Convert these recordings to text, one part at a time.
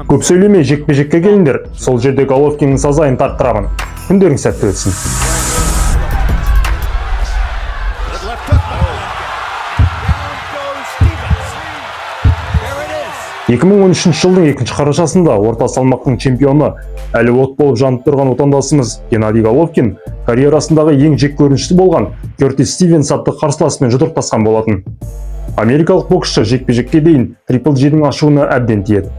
Көп сөйлемей жекпе-жекке келіңдер, сол жерде Головкиннің сазайын тарттырамын. Күндерің сәтті өтсін. жылдың 2 қарашасында орта салмақтың чемпионы, әлі от болып жанып тұрған отандасымыз Геннадий Головкин карьерасындағы ең жеккөрінішті болған Кертис Стивенс атты қарсыласпен жұдырықтасқан болатын. Америкалық боксшы жекпе-жекке дейін Трипл Джидің ашуына әбден тиеді.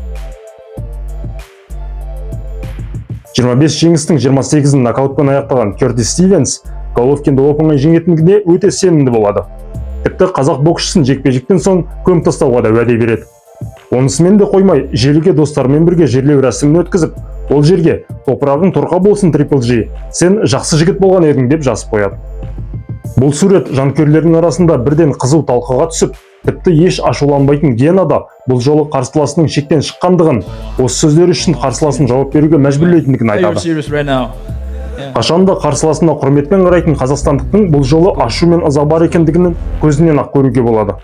25 жеңістің 28-ін нокаутпен аяқтаған Кертис Стивенс Головкинді оп-оңай жеңетіндігіне өте сенімді болады. Тіпті қазақ боксшысын жекпе-жектен соң көміп тастауға да уәде береді. Онысымен де қоймай, желіге достарымен бірге жерлеу рәсімін өткізіп, ол жерге топырағың торқа болсын Трипл Джи, сен жақсы жігіт болған едің деп жазып қояды. Бұл сурет жанкүйерлердің арасында бірден қызу талқыға түсіп, тіпті еш ашуланбайтын Геннада бұл жолы қарсыласының шектен шыққандығын, осы сөздері үшін қарсыласын жауап беруге мәжбүрлейтіндігін айтады. Қашанда қарсыласына құрметпен қарайтын қазақстандықтың бұл жолы ашу мен ыза бар екендігінің көзінен ақ көруге болады.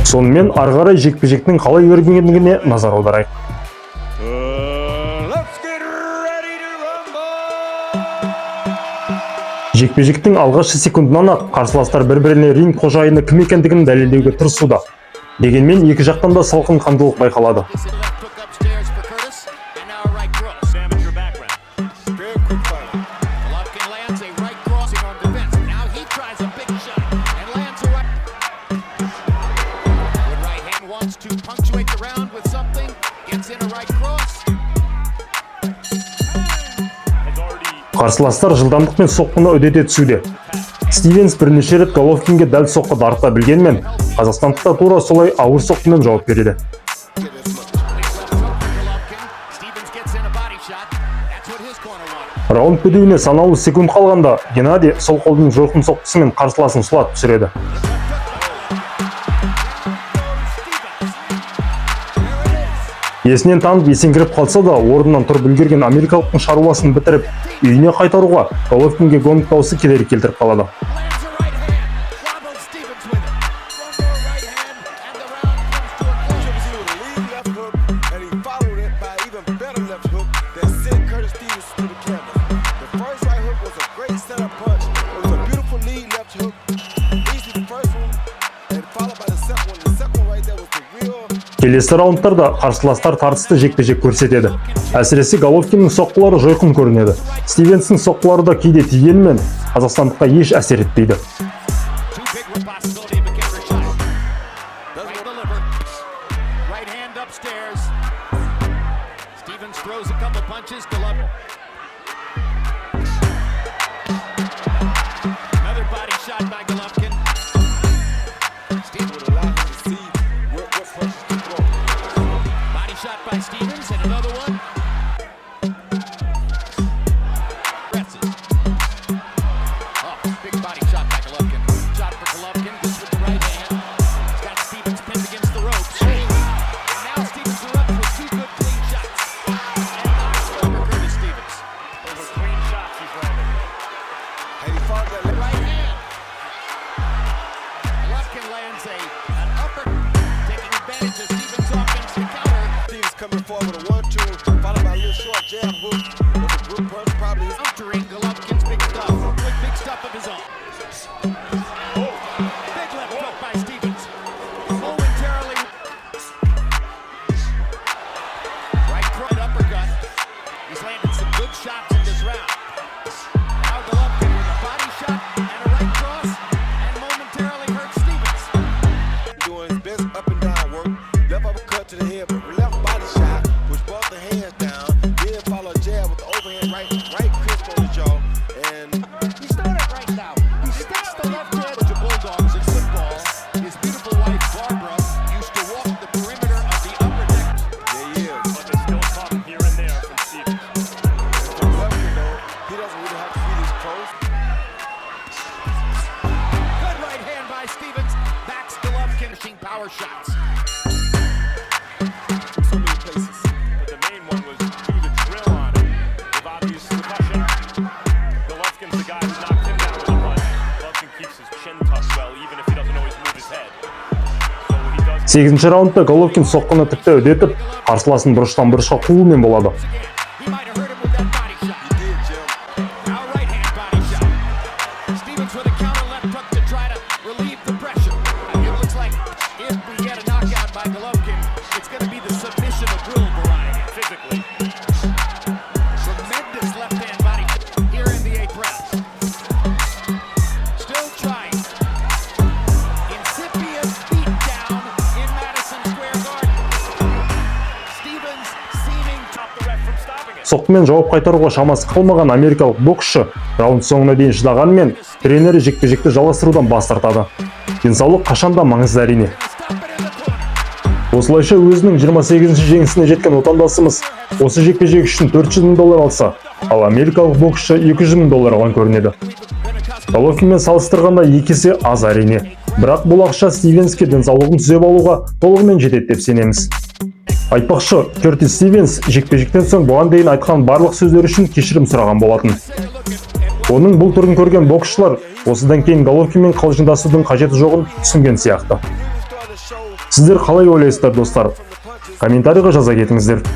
Сонымен ары қарай жекпе-жектің қалай өрбігендігіне назар аударайық. Жекпе-жектің алғашқы секундынан ақ қарсыластар бір-біріне ринг қожайыны кім екендігін дәлелдеуге тырысуда. Дегенмен екі жақтан да салқын қандылық байқалады. Қарсыластар жылдамдықпен соққыны үдете түсуде. Стивенс бірнеше рет Головкинге дәл соққы дарыта білгенмен, қазақстандықтар тура солай ауыр соққымен жауап береді. Раунд бітуіне санаулы секунд қалғанда, Геннадий сол қолдың жойқын соққысымен қарсыласын сұлатып түсіреді. Есінен танып, есеңгіріп қалса да, орнынан тұрып үлгерген Америкалықтың шаруасын бітіріп, үйіне қайтаруға Головкинге гонг даусы кедергі келтіріп қалады. Келесі раундтарда қарсыластар тартысты жекпе-жек көрсетеді. Әсіресе Головкиннің соққылары жойқын көрінеді. Стивенстің соққылары да кейде тигенмен, қазақстандыққа еш әсер етпейді. 8-ші раундта Головкин соққыны тіпті үдетіп, қарсыласын бұрыштан бұрышқа қуумен болады. Соққымен жауап қайтаруға шамасы қалмаған америкалық боксшы раунд соңына дейін шыдағанымен, тренері жекпе-жекті жалғастырудан бас тартады. Денсаулық қашанда маңызды әрине. Осылайша өзінің 28-ші жеңісіне жеткен отандасымыз осы жекпе-жек үшін $400,000 алса, ал америкалық боксшы $200,000 алған көрінеді. Головкинмен салыстырғанда 2 есе аз әрине, бірақ бұл ақша Стивенске денсаулығын түзеп алуға толығымен жетеді деп сенеміз. Айтпақшы, Кертис Стивенс жекпе-жектен соң бұған дейін айтқан барлық сөздері үшін кешірім сұраған болатын. Оның бұл түрін көрген боксшылар осыдан кейін Головкинмен қалжыңдасудың қажеті жоғын түсінген сияқты. Сіздер қалай ойлайсыздар достар? Комментарийға жаза кетіңіздер.